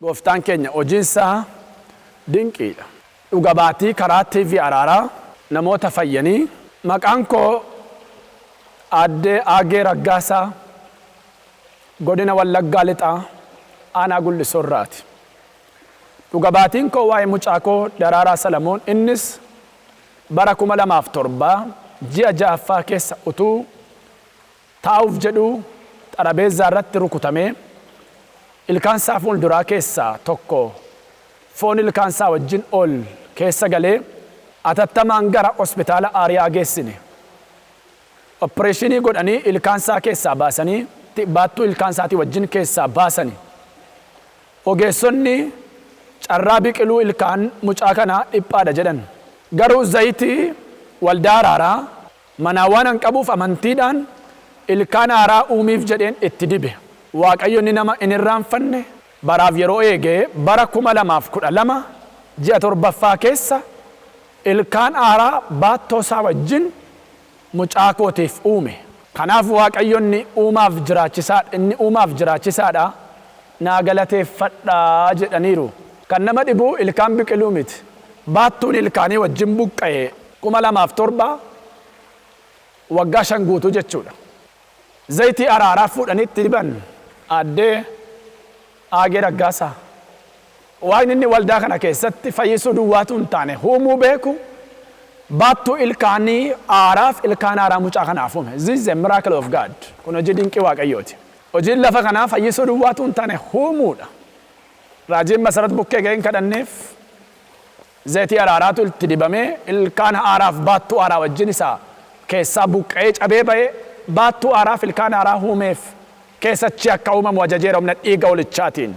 Gooftaan keenya hojiinsaa dinqiidha. Dhuga baatii karaa TV Araaraa namoota fayyanii maqaan koo Aadde Aagee Raggaasaa godina Wallaggaa Lixaa aanaa Gullisoorraati. Dhuga baatiin koo waa'ee mucaa koo Daraaraa Salamoon innis bara 2007 ji'a ja'affaa keessa utuu taa'uuf jedhu xarabeezaa irratti rukutamee ilkaansaa fuulduraa keessaa tokko foon ilkaansaa wajjin ol keessa galee atattamaan gara hospitaala Aariyaa geessine. Opereeshinii godhanii ilkaansaa keessaa baasanii baattuu ilkaansaatii wajjin keessaa baasanii. Ogeessonni carraa biqiluu ilkaan mucaa kanaa dhiphaadha jedhan. Garuu zayitii waldaa Araaraa manaawwan an qabuuf amantiidhaan ilkaan haaraa uumiif jedheen itti dibe. Waaqayyo ni nama in irraanfanne baraaf yeroo eegee bara 2012 ji'a torbaffaa keessa ilkaan haaraa baattoo isaa wajjin mucaa kootiif uume. Kanaaf Waaqayyonni inni uumaaf jiraachisaadha. Naa galateeffadhaa jedhaniiru. Kan nama dhibu ilkaan biqiluu miti. Baattuun ilkaanii wajjin buqqa'e 2007 waggaa 5 guutuu jechuudha. Zayitii Araaraa fuudhanitti diban Aadde Aagee Raggaasaa. Waan inni waldaa kana keessatti fayyisuu duwwaatu hin taane huumuu beeku baattuu ilkaanii haaraaf ilkaan haaraa mucaa kanaaf uume. This is a miracle of God. Kun hojii dinqii Waaqayyooti. Hojiin lafa kanaa fayyisuu duwwaatu hin taane huumuudha. Raajiin Masarat bukkee ga'een kadhanneef zayitii Araaraatu itti dibamee ilkaan haaraaf baattuu haaraa wajjin isaa keessaa buqqa'ee cabee ba'ee baattuu haaraaf ilkaan haaraa uumeef keessachi akka uumamu ajajeera humna dhiiga olichaatiin.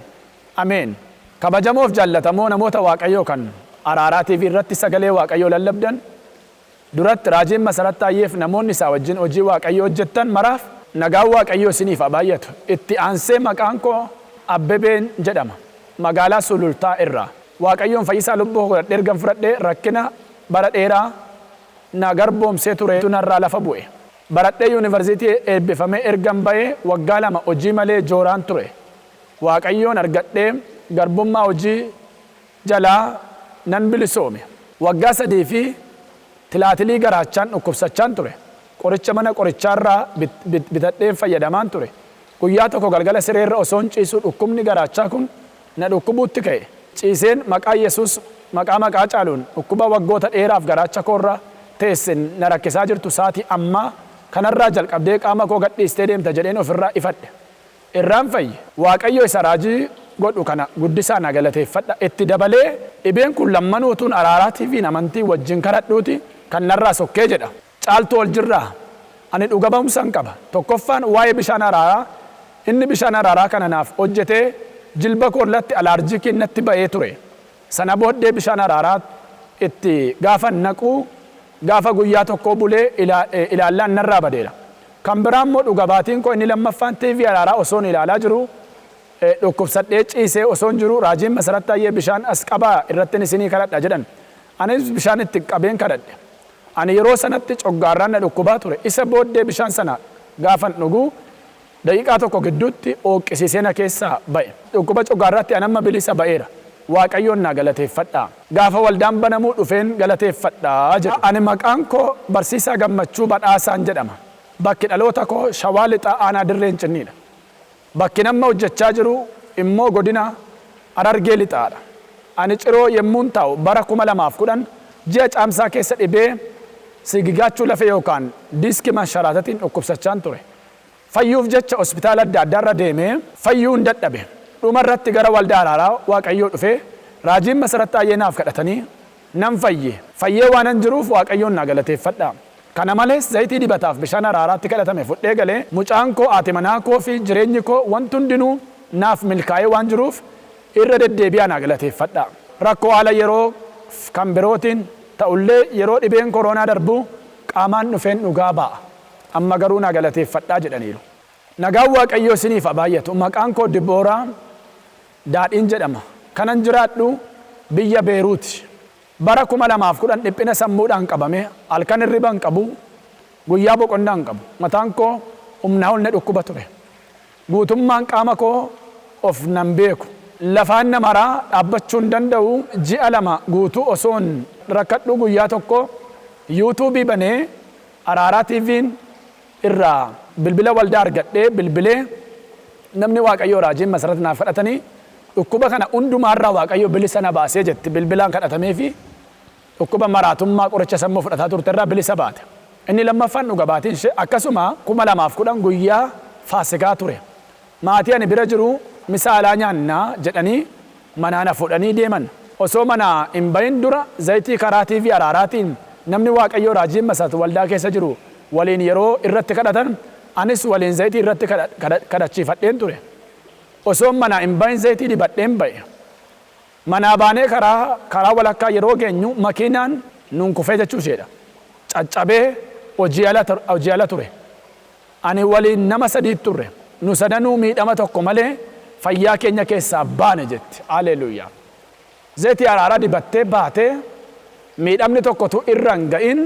Ameen. Kabajamoof jaallatamoo namoota Waaqayyoo kan Araaraa TV irratti sagalee Waaqayyoo lallabdan duratti Raajiin Masarat Taayyeef namoonni isaa wajjin hojii Waaqayyoo hojjettan maraaf nagaan Waaqayyoo isiniif haa baay'atu. Itti aansee maqaan koo Abbebeen jedhama. Magaalaa Sulultaa irraa. Waaqayyoon fayyisaa lubbuu godhadhee ergan fudhadhee rakkina bara dheeraa na garboomsee ture tunarraa lafa bu'e. Baradhee yuunivarsiitii eebbifamee ergan ba'ee waggaa 2 hojii malee jooraan ture. Waaqayyoon argadhee garbummaa hojii jalaa nan bilisoome. Waggaa 3 fi tilaatilii garaachaan dhukkubsachaan ture. Qoricha mana qorichaarraa bitadheen fayyadamaan ture. Guyyaa tokko galgala sireerra osoon ciisuu dhukkubni garaachaa kun na dhukkubuutti ka'e. Ciiseen maqaa Yesuus maqaa caaluun dhukkuba waggoota dheeraaf garaacha koorra teessin na rakkisaa jirtu saatii ammaa kanarraa jalqabdee qaama koo gadhiistee deemta jedheen ofirraa ifadhe. Irraan fayye Waaqayyo isa raajii godhu kana guddisaa na galateeffadha. Itti dabalee dhibeen kun lammanuutuun Araaraa TV amantii wajjin kadhadhuuti kan narraa sokkee jedha. Caaltuu ol jirraa ani dhuga ba'umsan qaba. Tokkoffaan waa'ee bishaan Araaraa inni bishaan Araaraa kana naaf hojjetee jilba koorratti alaarjikiin natti ba'ee ture. Sana booddee bishaan Araaraa itti gaafa naquu gaafa guyyaa tokko bulee ilaallaan narraa badeera. Kan biraan immoo dhuga baatiin koo inni lammaffaan TV Araaraa osoon ilaalaa jiru dhukkubsadhee ciisee osoon jiru Raajiin Masarat Taayyee bishaan as qabaa irratti isinii kadhadha jedhan. Anis bishaan itti qabeen kadhadhe. Ani yeroo sanatti coggaarraan na dhukkubaa ture. Isa booddee bishaan sana gaafan dhuguu daqiiqaa tokko gidduutti ooqqisiisee na keessaa ba'e. Dhukkuba coggaarraatti anamma bilisa ba'eera. Waaqayyoon na galateeffadhaa. Gaafa waldaan banamuu dhufeen galateeffadhaa jedha. Ani maqaan koo Barsiisaa Gammachuu Badhaasaan jedhama. Bakki dhaloota koo Shawaa Lixaa aanaa Dirreen Cinniidha. Bakki nama hojjechaa jiru immoo godina Harargee Lixaadha. Ani ciroo yemmuun taa'u bara 2010 ji'a caamsaa keessa dhibee sigigaachuu lafee yookaan diiskii mansharaatatiin dhukkubsachaan ture. Fayyuuf jecha hospitaala adda addaarra deemee fayyuun dadhabe. Dhumarratti gara waldaa Araaraa Waaqayyoo dhufee Raajiin Masarat Taayyee naaf kadhatanii nan fayye. Fayyee waanan jiruuf Waaqayyoon na galateeffadhaa. Kana malees zayitii dibataaf bishaan Araaraatti kadhatame fudhee galee mucaan koo haati manaa koo fi jireenyi koo wanti hundinuu naaf milkaa'ee waan jiruuf irra deddeebi'aa na galateeffadhaa. Rakkoo haala yeroo kan birootiin ta'ullee yeroo dhibeen koronaa darbu qaamaan dhufeen dhugaa ba'a. Amma garuu na galateeffadhaa jedhaniiru. Nagaan Waaqayyoo isiniif haa baay'atu. Maqaan koo Dibooraa Daadhiin jedhama. Kanan jiraadhu biyya Beeruuti. Bara 2010 dhiphina sammuudhaan qabame halkan hirriba hin qabu guyyaa boqonnaa hin qabu. Mataan koo humnaa ol na dhukkuba ture. Guutummaan qaama koo of nan beeku. lafaan namaraa dhaabbachuu hin danda'u ji'a 2 guutuu osoon rakkadhu guyyaa tokko yuutuubii banee Araaraa TV'n irraa bilbila waldaa argadhee bilbilee namni Waaqayyoo raajiin Masarat naaf kadhatanii dhukkuba kana hundumaarraa Waaqayyo bilisa na baasee jetti bilbilaan kadhatamee fi dhukkuba maraatummaa qoricha sammuu fudhataa turterraa bilisa baate. Inni lammaffaan dhuga baatiin ishee akkasuma 2010 guyyaa Faasikaa ture. Maatii ani bira jiru misaalaa nyaannaa jedhanii manaana fuudhanii deeman. Osoo mana hin bahin dura zayitii karaa TV Araaraatiin namni Waaqayyoo raajiin Masarat waldaa keessa jiru waliin yeroo irratti kadhatan anis waliin zayitii irratti kadhachiifadheen ture. Osoo mana hin bahin zayitii dibadheen ba'e. Manaa baanee karaa walakkaa yeroo geenyu makiinaan nuun kufee jechuu isheedha. Caccabee hojii ala ture. Ani waliin nama 3 turre. Nu sadanuu miidhama tokko malee fayyaa keenya keessaa baane jetti. Haleluuyaa. Zayitii Araaraa dibattee baatee miidhamni tokkotu irra hin ga'in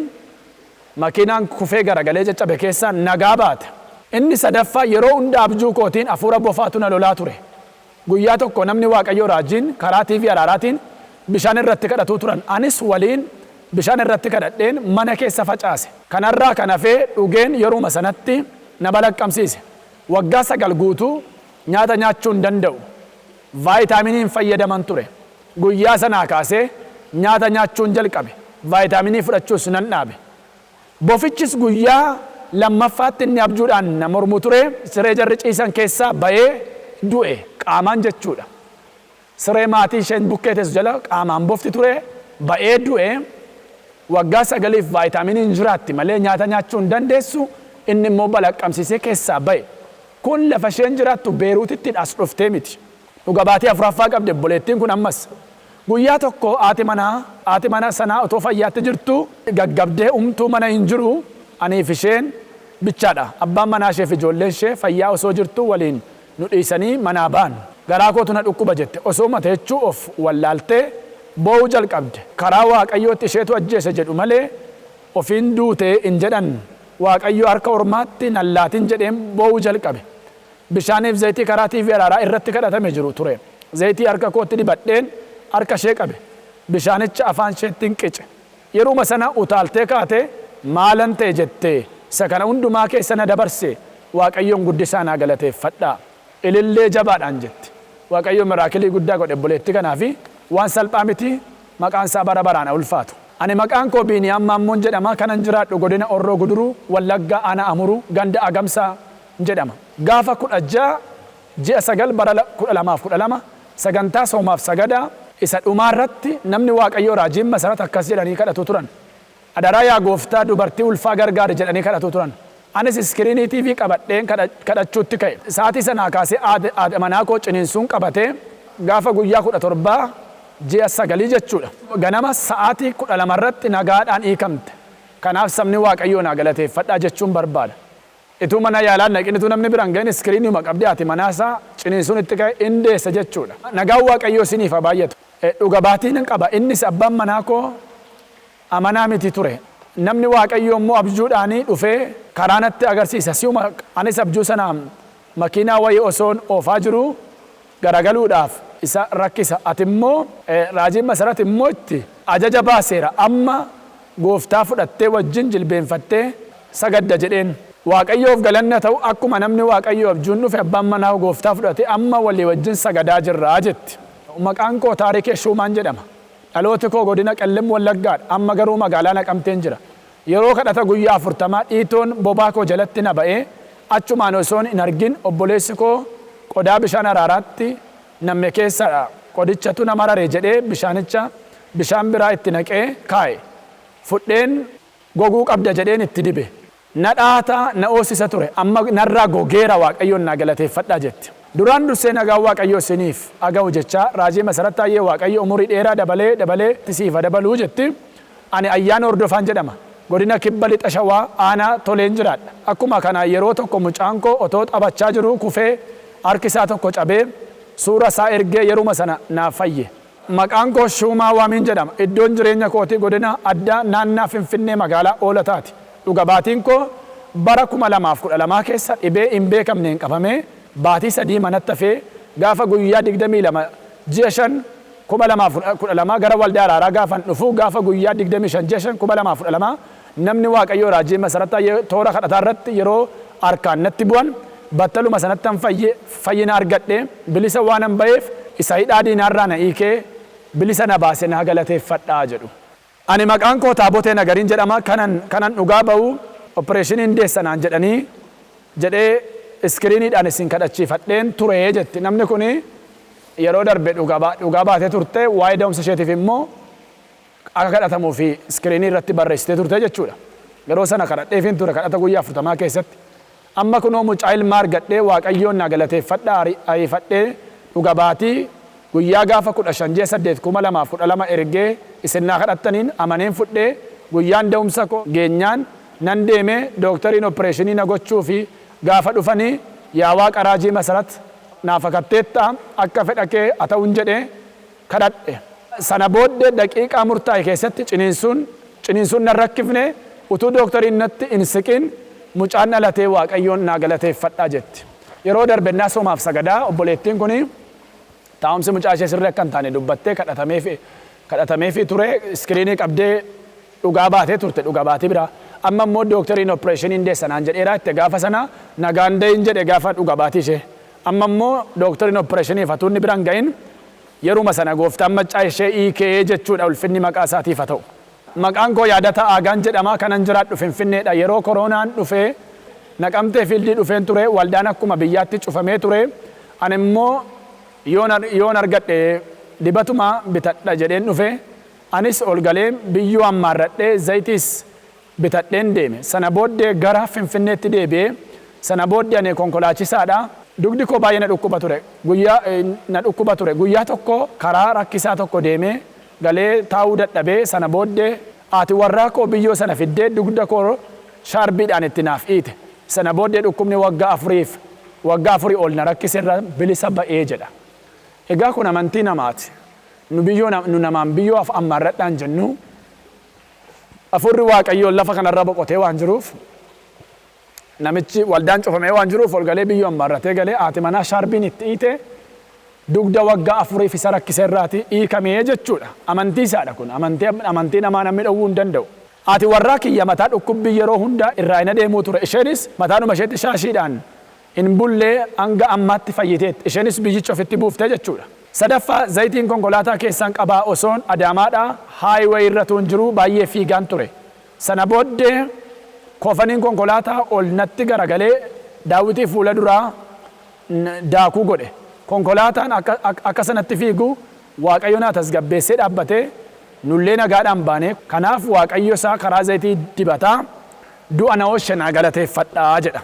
makiinaan kufee garagalee caccabe keessaa nagaa baate. Inni sadaffaa yeroo hunda abjuu kootiin hafuura bofaatu na lolaa ture. Guyyaa tokko namni Waaqayyoo raajiin karaa TV Araaraatiin bishaan irratti kadhatuu turan. Anis waliin bishaan irratti kadhadheen mana keessa facaase. Kanarraa kan hafee dhugeen yeruma sanatti na balaqqamsiise. Waggaa 9 guutuu nyaata nyaachuu hin danda'u. Vaayitaaminiin fayyadaman ture. Guyyaa sanaa kaasee nyaata nyaachuun jalqabe. Vaayitaaminii fudhachuus nan dhaabe. Bofichis guyyaa lammaffaatti inni abjuudhaan na mormu ture. Siree jarri ciisan keessaa ba'ee du'e qaamaan jechuudha. Siree maatii isheen bukkee teessu jala qaamaan bofti ture ba'ee du'e. Waggaa 9f vaayitaaminiin jiraatti malee nyaata nyaachuu hin dandeessu. Inni immoo balaqqamsiisee keessaa ba'e. Kun lafa isheen jiraattu Beeruutitti as dhuftee miti. Dhuga baatii 4ffaa qabde obboleettiin kun ammas. Guyyaa tokko haati mana sanaa otoo fayyaatti jirtu gaggabdee umtuu mana hin jiru aniif isheen bichaadha. Abbaan manaa ishee fi ijoolleen ishee fayyaa osoo jirtu waliin nu dhiisanii manaa baan. Garaa kootu na dhukkuba jette. Osoo mateechuu of wallaaltee boo'uu jalqabde. Karaa Waaqayyootti isheetu ajjeese jedhu malee ofiin duutee hin jedhan. Waaqayyoo harka ormaatti nallaatiin jedheen boo'uu jalqabe. Bishaaniif zayitii karaa TV Araaraa irratti kadhatame jiru ture. Zayitii harka kootti dibadheen harka ishee qabe. Bishaanicha afaan isheetti hin qice. Yeruma sana utaaltee kaatee maalan ta'e jettee isa kana hundumaa keessa na dabarse Waaqayyoon guddisaa naa galateeffadhaa. Ilillee jabaadhaan jetti. Waaqayyoon miraakilii guddaa godhe obboleettii kanaa fi waan salphaa miti maqaan isaa bara baraan ulfaatu. Ani maqaan koo Biiniyaam Maammoon jedhama kanan jiraadhu godina Orroo Guduruu Wallaggaa Aanaa Amuruu ganda Agamsaa jedhama. Gaafa 16 ji'a 9 bara 2012 sagantaa soomaaf sagadaa isa dhumaarratti namni Waaqayyoo raajiin Masarat akkas jedhanii kadhatu turan. Adaraa yaa gooftaa dubartii ulfaa gargaari jedhanii kadhatu turan. Anis iskiriinii TV qabadheen kadhachuutti ka'e. Sa'aatii sanaa kaasee haadha manaa koo ciniinsuun qabatee gaafa guyyaa 17 ji'a 9 jechuudha. Ganama sa'aatii 12 irratti nagaadhaan hiikamte. Kanaaf sabni Waaqayyoo naa galateeffadhaa jechuun barbaada. Ituu mana yaalaan naqinitu namni biraan ga'in iskiriinii qabdee haati manaasaa ciniinsuun itti ka'e indeessa jechuudha. Nagaan Waaqayyoo isiniif haa baay'atu. Dhuga baatiin qaba. Innis abbaan manaa koo amanaa miti ture. Namni Waaqayyoo immoo abjuudhaanii dhufee karaa natti agarsiisa. Si'uma anis abjuu sanaan makiinaa wayii osoon oofaa jiru garagaluudhaaf isa rakkisa. Ati immoo raajiin Masarat immoo itti ajaja baaseera. Amma gooftaa fudhattee wajjin jilbeenfattee sagadda jedheen. Waaqayyoof galanna ta'u akkuma namni Waaqayyoo abjuun dhufe abbaan manaa gooftaa fudhate amma walii wajjin sagadaa jirraa jetti. Maqaan koo Taarikee Shumaan jedhama. Dhalooti koo godina Qellem Wallaggaadha. Amma garuu magaalaa Naqamteen jira. Yeroo kadhata guyyaa 40 dhiitoon bobaa koo jalatti na ba'ee achumaan osoon hin argin obboleessi koo qodaa bishaan Araaraatti namme keessa qodichatu nama raree jedhee bishaan biraa itti naqee kaa'e. Fudheen goguu qabda jedheen itti dibe. Na dhaata na oosisa ture. Amma narraa gogeera Waaqayyoon naa galateeffadhaa jetti. Duraan dursee nagaan Waaqayyoo isiniif aga'u jecha raajii Masarat taayee Waaqayyo umurii dheeraa dabalee tisiifa dabaluu jetti. Ani Ayyaana Hordofaan jedhama. Godina Kibba Lixa Shawaa Aanaa Toleen jiraadha. Akkuma kana yeroo tokko mucaan koo otoo taphachaa jiru kufee harki isaa tokko cabee suura isaa ergee yeruma sana naaf fayye. Maqaan koo Shumaa Waamiin jedhama. Iddoon jireenya kootii godina addaa naannaa Finfinnee magaalaa Oolataati. Dhuga baatiin koo bara 2012 keessa dhibee hin beekamneen qabamee baatii 3 manatti hafee gaafa guyyaa 22 ji'a 5,2012 gara waldaa araaraa gaafan dhufu gaafa guyyaa 25 ji'a 5,2012 namni Waaqayyoo raajii masarata toora kadhataa irratti yeroo harkaan natti bu'an battaluma sanattan fayyina argadhe bilisa waan an ba'eef isa hidhaa diinaarraa na hiikee bilisa na baase na galateeffadhaa jedhu. Ani maqaan koo Taabotee Nagariin jedhama kanan dhugaa ba'u opereeshiniin deessanaan jedhee iskiriiniidhaan isin kadhachiifadheen ture jetti. Namni kun yeroo darbe dhugaa baatee turte waa'ee da'umsa isheetiif immoo akka kadhatamuu fi iskiriinii irratti barreessitee turte jechuudha. Yeroo sana kadhadheefin ture kadhata guyyaa 40 keessatti. Amma kunoo mucaa ilmaa argadhee Waaqayyoon na galateeffadhaa ariifadhee dhugaa baatii guyyaa gaafa 15/8/2012 ergee isin naa kadhattaniin amaneen fudhee guyyaan da'umsa koo geenyaan nan deemee dooktoriin opereeshinii na gochuu fi gaafa dhufanii yaa Waaqa raajii masarat naaf akatteetta akka fedha kee haa ta'uun jedhee kadhadhe. Sana booddee daqiiqaa murtaa'e keessatti ciniinsuun nan rakkifne utuu dooktoriin natti hin siqin mucaan dhalatee Waaqayyoon naa galateeffadhaa jetti. Yeroo darbennaa soomaaf sagadaa obboleettiin kun taa'umsi mucaa ishee sirrii akka hin taane dubbattee kadhatameefi ture iskiriinii qabdee dhugaa baatee turte dhugaa baatii biraa. Amma immoo dooktoriin opereeshiniin deessanaan jedheera itti gaafa sana nagaan dahin jedhe gaafa dhugaa baatii ishee. Amma immoo dooktoriin opereeshinii fatuunni biraan gahin yeruma sana gooftaan maccaa ishee hiikee jechuudha ulfinni maqaa isaatiif haa ta'u. Maqaan koo Yaadataa Aagaan jedhama kanan jiraadhu Finfinneedha. Yeroo koronaan dhufee Naqamtee fiildii dhufeen ture waldaan akkuma biyyaatti cufamee ture. Ani immoo yoon argadhe dibatuma bitadha jedheen dhufe anis ol galee biyyoo ammaarradhee zayitiis bitadheen deeme. Sana booddee gara Finfinneetti deebi'ee sana booddee ani konkolaachisaadha. Dugdi koo baay'ee na dhukkuba ture. Guyyaa tokko karaa rakkisaa tokko deemee galee taa'uu dadhabee sana booddee haati warraa koo biyyoo sana fiddee dugda koo shaarbiidhaan itti naaf hiite. Sana booddee dhukkubni waggaa 4 ol na rakkiseerra bilisa ba'ee jedha. Egaa kun amantii namaati. Nu namaan biyyoo ammaarradhaan jennu hafuurri Waaqayyoon lafa kanarra boqotee waan jiruuf namichi waldaan cufamee waan jiruuf ol galee biyyoo ammaarratee galee haati manaa shaarbiin itti hiite dugda waggaa 4 isa rakkiseerraati hiikamee jechuudha. Amantii isaadha kun. Amantii namaa namni dhowwuu hin danda'u. Haati warraa kiyya mataa dhukkubbii yeroo hunda irraa ina deemuu ture. Isheenis mataanuma isheetti shaashiidhaan hin bullee hanga ammaatti fayyiteetti. Isheenis biyyicha ofitti buuftee jechuudha. Sadaffaa zayitiin konkolaataa keessaan qabaa osoon Adaamaadhaa haayiwee irra tuun jiru baay'ee fiigaan ture. Sana booddee koofaniin konkolaataa ol natti garagalee daawwitii fuula duraa daakuu godhe. Konkolaataan akka sanatti fiigu Waaqayyo na tasgabbeessee dhaabbatee nullee nagaadhaan baane. Kanaaf Waaqayyo isaa karaa zayitii dibataa du'a na oolche naa galateeffadhaa jedha.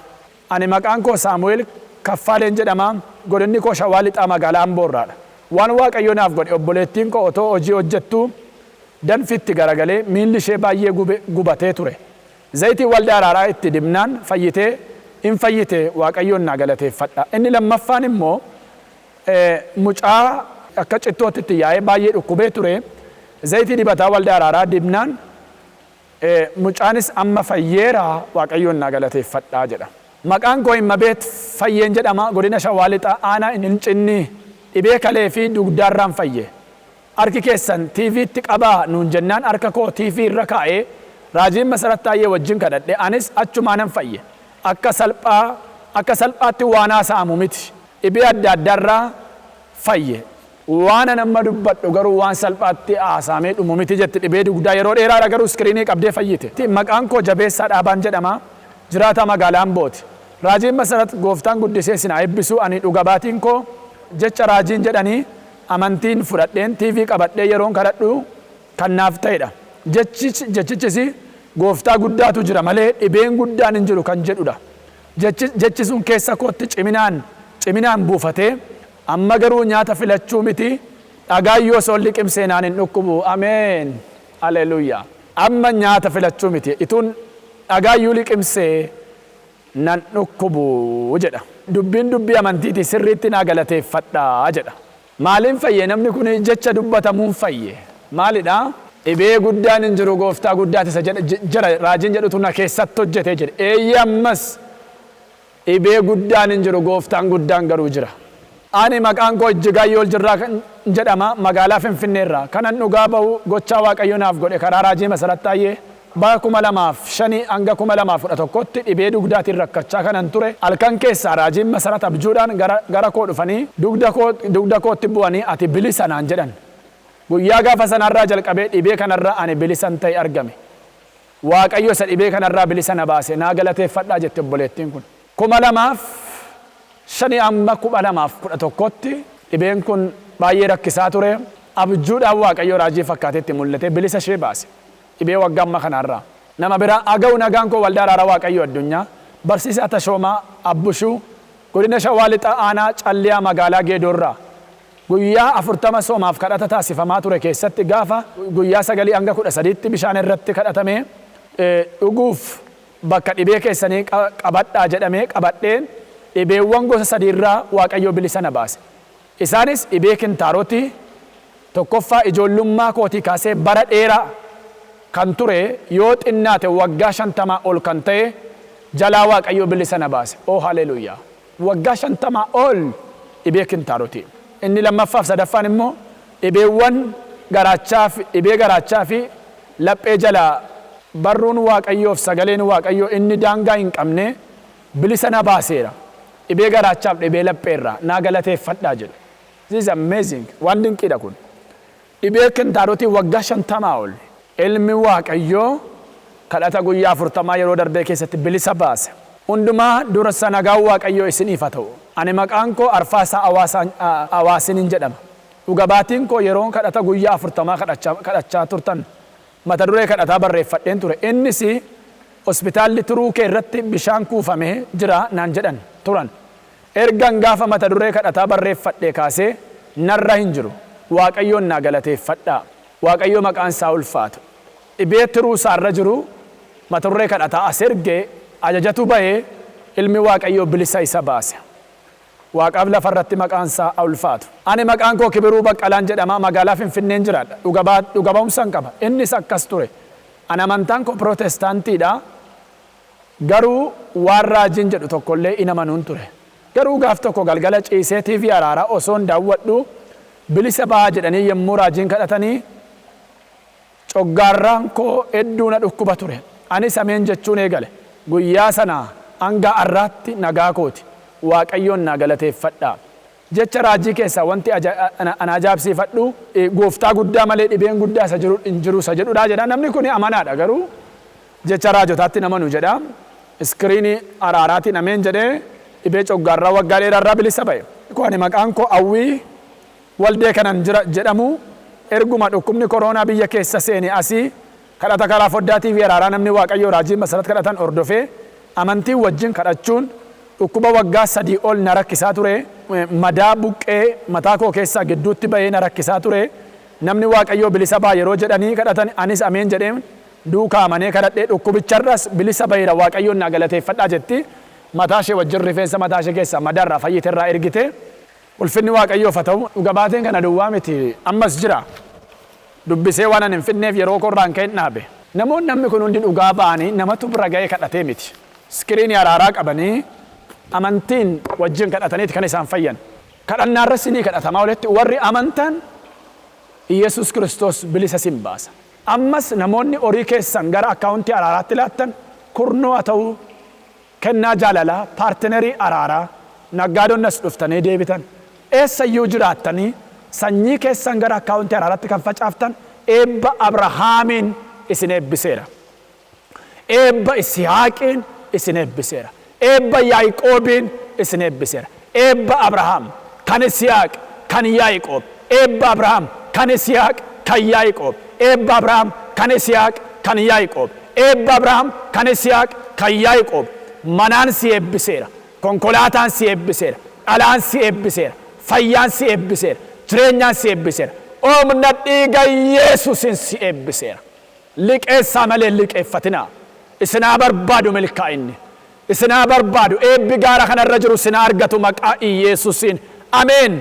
Ani maqaan koo Saamu'eel Kaffaaleen jedhama. Godinni koo Shawaa Lixaa magaalaa Amboorraadha. Waan Waaqayyo naaf godhe obboleettiin koo otoo hojii hojjettu danfitti garagalee miilli ishee baay'ee gubatee ture. Zayitii waldaa araaraa itti dibnaan hin fayyite Waaqayyoon naa galateeffadhaa. Inni lammaffaan immoo mucaa akka cittootti itti yaa'ee baay'ee dhukkubee ture. Zayitii dibataa waldaa araaraa dibnaan mucaanis amma fayyeera Waaqayyoon naa galateeffadhaa jedha. Maqaan koo Himmabeet Fayyeen jedhama. Godina Shawaa Lixaa aanaa Hincinni dhibee kalee fi dugdaarraan fayye. Harki keessan TV'tti qabaa nuun jennaan harka koo TV irra kaa'ee raajiin Masarat Taayyee wajjin kadhadhe anis achumaanan fayye. Akka salphaatti waan haasa'amu miti. Dhibee adda addaarraa fayye. Waan amma dubbadhu garuu waan salphaatti haasa'amee dhumu miti jetti. Dhibee dugdaa yeroo dheeraadha garuu iskiriinii qabdee fayyite. Maqaan koo Jabeessaa Dhaabaan jedhama. Jiraata magaalaa Ambooti. Raajiin Masarat gooftaan guddisee sinaa eebbisu ani dhugaa baatiin koo jecha raajiin jedhanii amantiin fudhadheen TV qabadhee yeroon kadhadhu kan naaf ta'edha. Jechichis gooftaa guddaatu jira malee dhibeen guddaan hin jiru kan jedhudha. Jechi sun keessa kootti ciminaan buufatee amma garuu nyaata filachuu miti dhagaayyoo soon liqimsee naan hin dhukkubu. Ameen. Haleluuyaa. Amma nyaata filachuu miti ituun dhagaayyuu liqimsee nan dhukkubu jedha. Dubbii amantiiti sirriitti naa galateeffadhaa jedha. Maaliin fayye namni kun jecha dubbatamuun fayye. Maalidhaa? Dhibee guddaan hin jiru gooftaa guddaati isa jira raajiin jedhutu na keessatti hojjetee jedhe. Eeyyee ammas dhibee guddaan hin jiru gooftaan guddaan garuu jira. Ani maqaan koo Ijjigaayyoo Jirraa jedhama magaalaa Finfinneerraa. Kanan dhugaa ba'u gochaa Waaqayyo naaf godhe karaa raajii Masarat Taayyee bara 2005 hanga 2011tti dhibee dugdaatiin rakkachaa kanan ture. Halkan keessaa raajiin Masarat abjuudhaan gara koo dhufanii dugda kootti bu'anii ati bilisa naan jedhan. Guyyaa gaafa sanarraa jalqabee dhibee kanarraa ani bilisan ta'e argame. Waaqayyo isa dhibee kanarraa bilisa na baase naa galateeffadhaa jette obboleettiin kun. 2005 amma 2011tti dhibeen kun baay'ee rakkisaa ture. Abjuudhaan Waaqayyo raajii fakkaatetti mul'ate bilisa ishee baase. Dhibee waggaa amma kanarraa. Nama biraa aga'u nagaan koo waldaa Araaraa Waaqayyo addunyaa barsiisaa Tashoomaa Abbushuu godina Shawaa Lixaa aanaa Calliyaa magaalaa Geedoorraa. Guyyaa 40 soomaaf kadhata taasifamaa ture keessatti gaafa guyyaa 9 hanga 13tti bishaan irratti kadhatamee dhuguuf bakka dhibee keessanii qabadhaa jedhamee qabadheen dhibeewwan gosa 3 irraa Waaqayyo bilisa na baase. Isaanis dhibee kintaarotii tokkoffaa ijoollummaa kootii kaasee bara dheeraa kan ture yoo xinnaate waggaa 50 ol kan ta'e jalaa Waaqayyo bilisa na baase. Oh haleluuyaa! Waggaa 50 ol dhibee kintaarotii. Inni lammaffaaf sadaffaan immoo dhibeewwan garaachaa fi laphee jalaa barruun Waaqayyoof sagaleen Waaqayyoo inni daangaa hin qabne bilisa na baaseera. Dhibee garaachaaf dhibee lapheerraa naa galateeffadhaa jedhu. This is amazing. Waan dinqiidha kun. Dhibee kintaarotii waggaa 50 ol ilmi Waaqayyoo kadhata guyyaa 40 yeroo darbee keessatti bilisa baase. Hundumaa dursa nagaan Waaqayyoo isiniif haa ta'u. Ani maqaan koo Arfaasaa Hawaasiniin jedhama. Dhugabaatiin koo yeroo kadhata guyyaa 40 kadhachaa turtan mata duree kadhataa barreeffadheen ture. Innis hospitaalli turuu kee irratti bishaan kuufamee jira naan jedhan turan. Ergan gaafa mata duree kadhataa barreeffadhee kaasee narra hin jiru. Waaqayyoon naa galateeffadhaa. Waaqayyo maqaan isaa ulfaatu. Dhibee turuu isaarra jiru mata duree kadhataa as ergee ajajatu bahee ilmi Waaqayyoo bilisa isa baase. Waaqaaf lafa irratti maqaan isaa ulfaatu. Ani maqaan koo Kibiruu Baqqalaan jedhama magaalaa Finfinneen jiraadha. Dhugaba'umsan qaba. Innis akkas ture. Ani amantaan koo Pirootestaantiidha. Garuu waan raajiin jedhu tokkollee hin amanuun ture. Garuu gaaf tokko galgala ciisee TV Araaraa osoon daawwadhu bilisa ba'aa jedhanii yommuu raajiin kadhatanii coggaarraan koo hedduu na dhukkuba ture. Anis ameen jechuun eegale. Guyyaa sana hanga har'aatti nagaa kooti. Waaqayyoon naa galateeffadhaa. Jecha raajii keessaa wanti ana ajaa'ibsiifadhu gooftaa guddaa malee dhibeen guddaa isa jiru hin jiru isa jedhudha jedha. Namni kun amanaadha garuu jecha raajotaatti namanu jedha. Iskiriinii Araaraatiin ameen jedhee dhibee coggaarraa waggaa dheeraarraa bilisa ba'e. Ani maqaan koo Awwii Waldee kanan jedhamu erguma dhukkubni koronaa biyya keessa seene asii kadhata karaa foddaa TV Araaraa namni Waaqayyoo raajii Masarat kadhatan hordofee amantii wajjin kadhachuun dhukkuba waggaa 3 ol na rakkisaa ture. Madaa buqqee mataa koo keessaa gidduutti bahee na rakkisaa ture. Namni Waaqayyoo bilisa ba'a yeroo jedhanii kadhatan anis ameen jedheen duukaa amanee kadhadhee dhukkubicharras bilisa baheera Waaqayyoon naa galateeffadhaa jetti. Mataa ishee wajjin rifeensa mataa ishee keessaa madaarraa fayyiteerraa ergite. Ulfinni Waaqayyoof haa ta'u. Dhugabaatiin kana duwwaa miti ammas jira. Dubbisee waan ani hin fidneef yeroo korraan ka'een dhaabe. Namni kun hundi dhugaa ba'anii namatu bira ga'ee kadhatee miti. Iskiriinii Araaraa qabanii amantiin wajjin kadhataniiti kan isaan fayyan. Kadhannaarras ni kadhatamaa walitti warri amantan Yesus Kiristoos bilisa sin baasa. Ammas namoonni horii keessan gara akkaawuntii Araaraatti laattan kurnoo haa ta'u kennaa jaalalaa paartinerii Araaraa naggaadonnas dhuftanii deebitan. Eessayyuu jiraattanii sanyii keessan gara akkaawuntii Araaraatti kan facaaftan eebba Abrahaamiin isin eebbiseera. Eebba Isihaaqiin isin eebbiseera. Eebba Yaaqoobiin isin eebbiseera. Eebba Abrahaam kan Isihaaq kan Yaaqoob. Eebba Abrahaam kan Isihaaq kan Yaaqoob. Eebba Abrahaam kan Isihaaq kan Yaaqoob. Eebba Abrahaam kan Isihaaq kan Yaaqoob. Manaan si eebbiseera. Konkolaataan si eebbiseera. Dhalaan si eebbiseera. Fayyaan si eebbiseera. Jireenyaan si eebbiseera. Oomna dhiiga Yesuusin si eebbiseera. Liqeessaa malee liqeeffatinaa. Isinaa barbaadu milkaa'inni. Isinaa barbaadu eebbi gaara kanarra jiru isinaa argatu maqaa Yesuusin. Ameen.